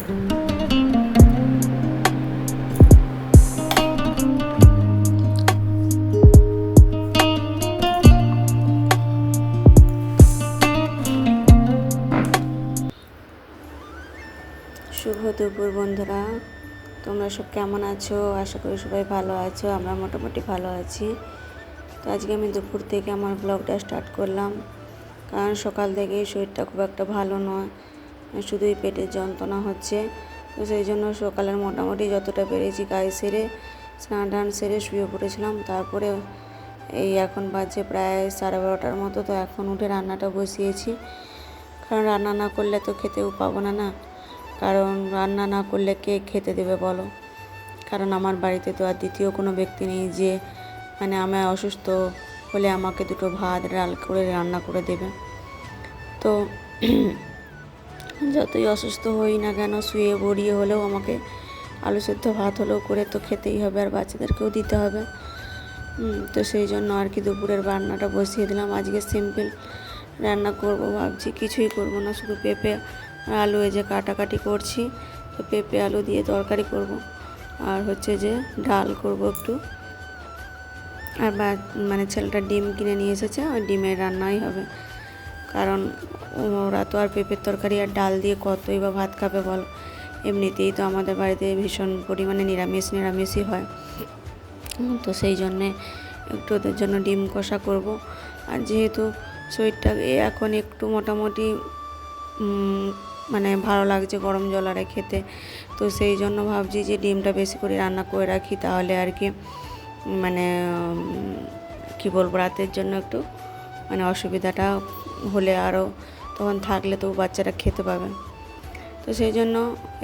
শুভ দুপুর বন্ধুরা, তোমরা সব কেমন আছো? আশা করি সবাই ভালো আছো। আমরা মোটামুটি ভালো আছি। তো আজকে আমি দুপুর থেকে আমার ব্লগটা স্টার্ট করলাম, কারণ সকাল থেকেই শরীরটা খুব একটা ভালো নয়, শুধুই পেটের যন্ত্রণা হচ্ছে। তো সেই জন্য সকালের মোটামুটি যতটা পেরেছি কাজ সেরে স্নান টান সেরে শুয়ে পড়েছিলাম। তারপরে এই এখন বাজে প্রায় 12:30টার মতো। তো এখন উঠে রান্নাটা বসিয়েছি, কারণ রান্না না করলে তো খেতেও পাবো না। কারণ রান্না না করলে কে খেতে দেবে বলো? কারণ আমার বাড়িতে তো আর দ্বিতীয় কোনো ব্যক্তি নেই যে মানে আমি অসুস্থ হলে আমাকে দুটো ভাত ডাল করে রান্না করে দেবে। তো যতই অসুস্থ হই না কেন, শুয়ে বড়িয়ে হলেও আমাকে আলু সেদ্ধ ভাত হলেও করে তো খেতেই হবে, আর বাচ্চাদেরকেও দিতে হবে। তো সেই জন্য আর কি দুপুরের রান্নাটা বসিয়ে দিলাম। আজকে সিম্পল রান্না করব ভাবছি, কিছুই করব না, শুধু পেঁপে আলু এই যে কাটাকাটি করছি। তো পেঁপে আলু দিয়ে তরকারি করব, আর হচ্ছে যে ডাল করব একটু। আর মানে ছেলেটা ডিম কিনে নিয়ে এসেছে, ওই ডিমের রান্নাই হবে। কারণ ওরা তো আর পেঁপের তরকারি আর ডাল দিয়ে কতই বা ভাত খাবে বলো? এমনিতেই তো আমাদের বাড়িতে ভীষণ পরিমাণে নিরামিষই হয়। তো সেই জন্যে একটু ওদের জন্য ডিম কষা করব। আর যেহেতু শরীরটা এখন একটু মোটামুটি মানে ভালো লাগছে গরম জল আরে খেতে, তো সেই জন্য ভাবছি যে ডিমটা বেশি করে রান্না করে রাখি, তাহলে আর কি মানে কি বলবো, রাতের জন্য একটু মানে অসুবিধাটা হলে আরও তখন থাকলে তো বাচ্চারা খেতে পাবে। তো সেই জন্য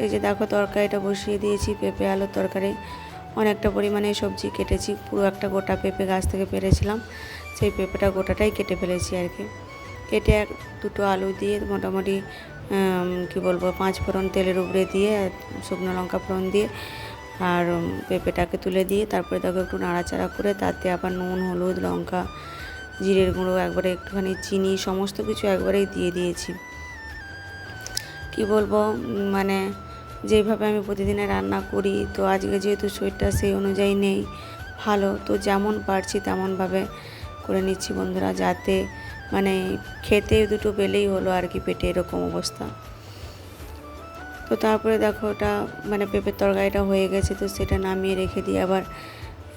এই যে দেখো তরকারিটা বসিয়ে দিয়েছি, পেঁপে আলুর তরকারি। অনেকটা পরিমাণে সবজি কেটেছি, পুরো একটা গোটা পেঁপে গাছ থেকে পেরেছিলাম, সেই পেঁপেটা গোটাটাই কেটে ফেলেছি আর কি। কেটে দুটো আলু দিয়ে মোটামুটি কি বলবো 5 ফোড়ন তেলের উপরে দিয়ে, শুকনো লঙ্কা ফোড়ন দিয়ে, আর পেঁপেটাকে তুলে দিয়ে তারপরে তাকে একটু নাড়াচাড়া করে তাতে আবার নুন, হলুদ, লঙ্কা, জিরের গুঁড়ো, একবারে একটুখানি চিনি, সমস্ত কিছু একবারেই দিয়ে দিয়েছি। কি বলবো, মানে যেইভাবে আমি প্রতিদিনে রান্না করি, তো আজকে যেহেতু শরীরটা সেই অনুযায়ী নেই ভালো, তো যেমন পারছি তেমনভাবে করে নিচ্ছি বন্ধুরা, যাতে মানে খেতে দুটো পেলেই হলো আর কি, পেটে এরকম অবস্থা। তো তারপরে দেখো ওটা মানে পেঁপের তরকারিটা হয়ে গেছে, তো সেটা নামিয়ে রেখে দিয়ে আবার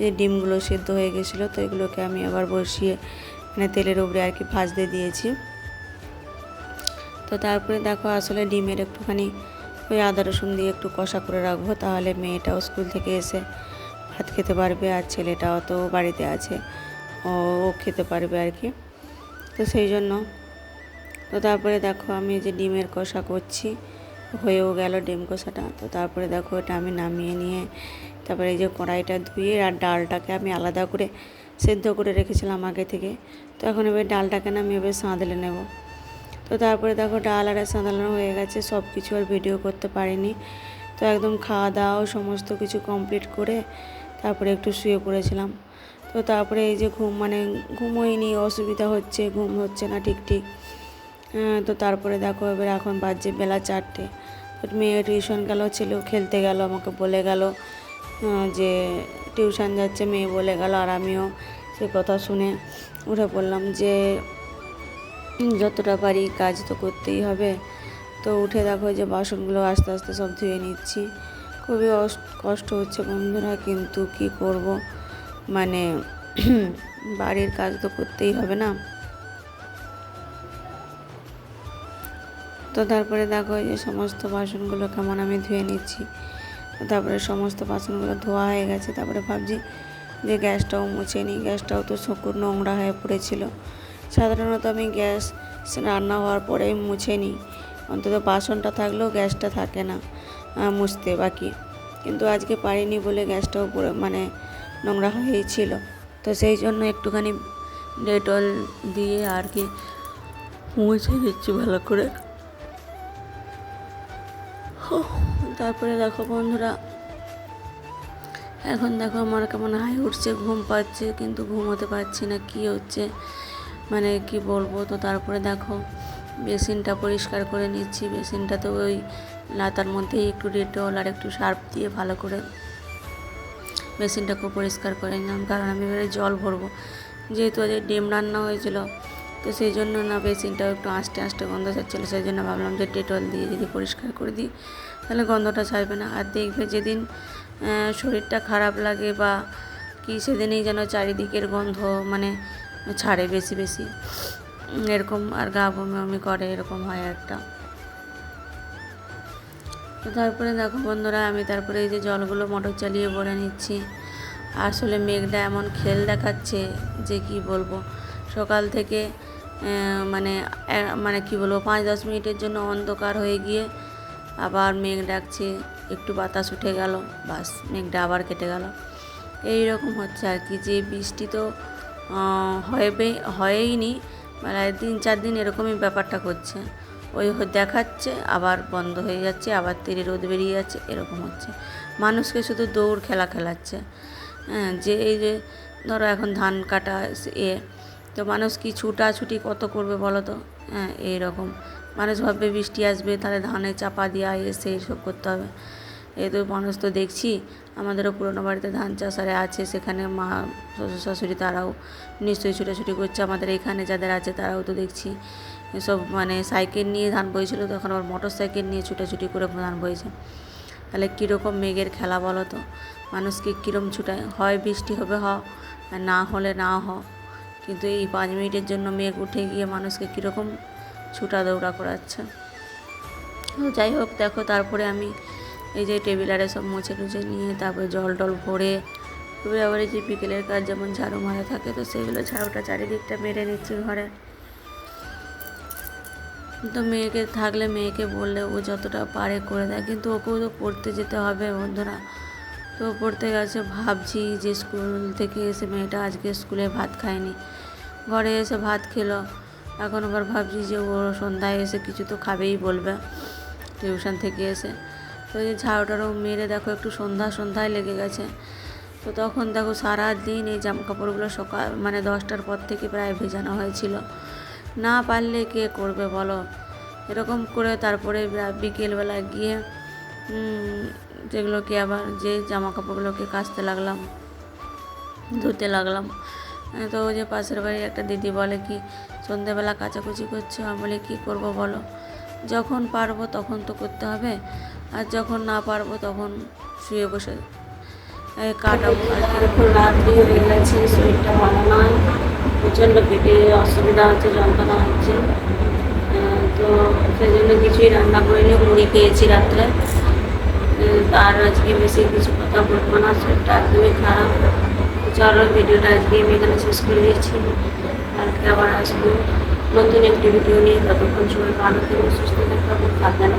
যে ডিমগুলো সেদ্ধ হয়ে গেছিলো, তো এগুলোকে আমি আবার বসিয়ে মানে তেলের উপরে আর কি ভাজতে দিয়েছি। তো তারপরে দেখো আসলে ডিমের একটুখানি ওই আদা রসুন দিয়ে একটু কষা করে রাখবো, তাহলে মেয়েটাও স্কুল থেকে এসে ভাত খেতে পারবে, আর ছেলেটাও তো বাড়িতে আছে, ও খেতে পারবে আর কি। তো সেই জন্য তো তারপরে দেখো আমি যে ডিমের কষা করছি, হয়েও গেল ডিম কষাটা। তো তারপরে দেখো এটা আমি নামিয়ে নিয়ে তারপরে এই যে কড়াইটা ধুয়ে আর ডালটাকে আমি আলাদা করে সেদ্ধ করে রেখেছিলাম আগে থেকে। তো এখন এবার ডালটাকে না আমি এবার সাঁতলে নেব। তো তারপরে দেখো ডাল আর সাঁতলানো হয়ে গেছে, সব কিছু আর ভিডিও করতে পারিনি। তো একদম খাওয়া দাওয়া সমস্ত কিছু কমপ্লিট করে তারপরে একটু শুয়ে পড়েছিলাম। তো তারপরে এই যে ঘুমোইনি, অসুবিধা হচ্ছে, ঘুম হচ্ছে না ঠিক। তো তারপরে দেখো এবার এখন বাজছে বেলা 4টে। মেয়ে টিউশন গেল, ছেলেও খেলতে গেল, আমাকে বলে গেল যে টিউশন যাচ্ছে মেয়ে বলে গেল, আর আমিও সে কথা শুনে উঠে পড়লাম যে যতটা পারি কাজ তো করতেই হবে। তো উঠে দেখো যে বাসনগুলো আস্তে আস্তে সব ধুয়ে নিচ্ছি। খুবই কষ্ট হচ্ছে বন্ধুরা, কিন্তু কি করব, মানে বাড়ির কাজ তো করতেই হবে না। তো তারপরে দেখো যে সমস্ত বাসনগুলো কেমন আমি ধুয়ে নিচ্ছি। তারপরে সমস্ত বাসনগুলো ধোয়া হয়ে গেছে। তারপরে ভাবছি যে গ্যাসটাও মুছে নিই, গ্যাসটাও তো নোংরা হয়ে পড়েছিল। সাধারণত আমি গ্যাস রান্না হওয়ার পরেই মুছে নিই, অন্তত বাসনটা থাকলেও গ্যাসটা থাকে না মুছতে বাকি। কিন্তু আজকে পারিনি বলে গ্যাসটাও পুরো মানে নোংরা হয়েই ছিল। তো সেই জন্য একটুখানি ডেটল দিয়ে আর কি মুছে দিচ্ছি ভালো করে। তারপরে দেখো বন্ধুরা, এখন দেখো আমার কেমন হাই উঠছে, ঘুম পাচ্ছে, কিন্তু ঘুমোতে পারছি না, কি হচ্ছে মানে কি বলবো। তো তারপরে দেখো বেসিনটা পরিষ্কার করে নিচ্ছি। বেসিনটা তো ওই তার মধ্যে একটু ডেটল আর একটু সার্ফ দিয়ে ভালো করে বেসিনটাকে পরিষ্কার করে নিলাম, কারণ আমি এবারে জল ভরবো, যেহেতু আজ ডিম রান্না হয়েছিল। তো সেই জন্য না বেসিনটাও একটু আস্তে আস্তে গন্ধ ছাড়ছিল, সেই জন্য ভাবলাম যে ডেটল দিয়ে যদি পরিষ্কার করে দিই তাহলে গন্ধটা ছাড়বে না। আর দেখবে যেদিন শরীরটা খারাপ লাগে বা কি, সেদিনই যেন চারিদিকের গন্ধ মানে ছাড়ে বেশি বেশি এরকম, আর গা বমি বমি করে, এরকম হয় একটা। তো তারপরে দেখো বন্ধুরা, আমি তারপরে এই যে জলগুলো মোটর চালিয়ে ভরে নিচ্ছি। আসলে মেঘটা এমন খেল দেখাচ্ছে যে কি বলবো, সকাল থেকে মানে মানে কি বলবো 5-10 মিনিটের জন্য অন্ধকার হয়ে গিয়ে আবার মেঘ ডাকছে, একটু বাতাস উঠে গেল, বাস মেঘটা আবার কেটে গেল। এই রকম হচ্ছে আর কি, যে বৃষ্টি তো হয়ইনি, মানে 3-4 দিন এরকমই ব্যাপারটা করছে। ওই দেখাচ্ছে আবার বন্ধ হয়ে যাচ্ছে, আবার তীরে রোদ বেরিয়ে যাচ্ছে, এরকম হচ্ছে। মানুষকে শুধু দৌড় খেলা খেলাচ্ছে। হ্যাঁ, যে এই যে ধরো এখন ধান কাটা তো মানুষ কি ছুটাছুটি কত করবে বলো তো। হ্যাঁ, এইরকম মানুষ ভাববে বৃষ্টি আসবে তাহলে ধানে চাপা দেওয়া এসে এইসব করতে হবে। এই তো মানুষ তো দেখছি, আমাদেরও পুরোনো বাড়িতে ধান চাষারে আছে, সেখানে মা শ্বশুর শাশুড়ি তারাও নিশ্চয়ই ছুটাছুটি করছে। আমাদের এখানে যাদের আছে তারাও তো দেখছি সব মানে সাইকেল নিয়ে ধান বইছিল, তখন আবার মোটর সাইকেল নিয়ে ছুটাছুটি করে ধান বইছে। তাহলে কীরকম মেঘের খেলা বলো তো, মানুষকে কীরকম ছুটায়, হয় বৃষ্টি হবে আর না হলে না কিন্তু এই 5 মিনিটের জন্য মেঘ উঠে গিয়ে মানুষকে কীরকম ছুটা দৌড়া করাচ্ছে। তো যাই হোক, দেখো তারপরে আমি এই যে টেবিলারে সব মুছে টুছে নিয়ে তারপরে জল টল ভরে, তবে আবার এই যে বিকেলের কাজ যেমন ঝাড়ু মারা থাকে, তো সেগুলো ঝাড়ুটা চারিদিকটা মেরে নিচ্ছি ঘরে। তো মেয়েকে থাকলে মেয়েকে বললে ও যতটা পারে করে দেয়, কিন্তু ওকেও তো পড়তে যেতে হবে বন্ধুরা। তো পড়তে গেছে, ভাবছি যে স্কুল থেকে এসে মেয়েটা আজকে স্কুলে ভাত খায়নি, ঘরে এসে ভাত খেলো, এখন আবার ভাবছি যে ও সন্ধ্যায় এসে কিছু তো খাবেই বলবে টিউশন থেকে এসে। তো এই যে ঝাড়ুটারও মেরে দেখো একটু সন্ধ্যায় লেগে গেছে। তো তখন দেখো সারাদিন এই জামাকাপড়গুলো সকাল মানে 10টার পর থেকে প্রায় ভেজানো হয়েছিল, না পারলে কে করবে বলো। এরকম করে তারপরে বিকেলবেলা গিয়ে যেগুলোকে আবার যে জামাকাপড়গুলোকে কাচতে লাগলাম, ধুতে লাগলাম। তো ওই যে পাশের বাড়ির একটা দিদি বলে কি সন্ধ্যেবেলা কাচাকুচি করছো, আমি বলি কী করবো বলো, যখন পারবো তখন তো করতে হবে, আর যখন না পারবো তখন শুয়ে বসে কাটাবো। এখন রাত্রি হয়ে গেছে, শরীরটা ভালো নয়, প্রচণ্ড পেটে অসুবিধা হচ্ছে, যন্ত্রণা হচ্ছে। তো সেই জন্য কিছুই রান্না করিনি, মুড়ি খেয়েছি রাত্রে। আর আজকে বেশি কিছু কথা বলবো না, শরীরটা একদমই খারাপ। চলো ভিডিওটা আজকে আমি এখানে শেষ করে দিচ্ছি, কালকে আবার আসবো নতুন একটি ভিডিও নিয়ে। ততক্ষণ সবাই ভালো থেকে সুস্থ থাকবে, থাকবেন।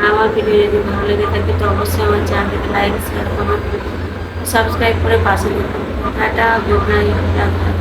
আমার ভিডিও যদি ভালো লেগে থাকে তো অবশ্যই আমার চ্যানেলটাকে লাইক শেয়ার কমেন্ট সাবস্ক্রাইব করে পাশে দেখুন। Tata, good night.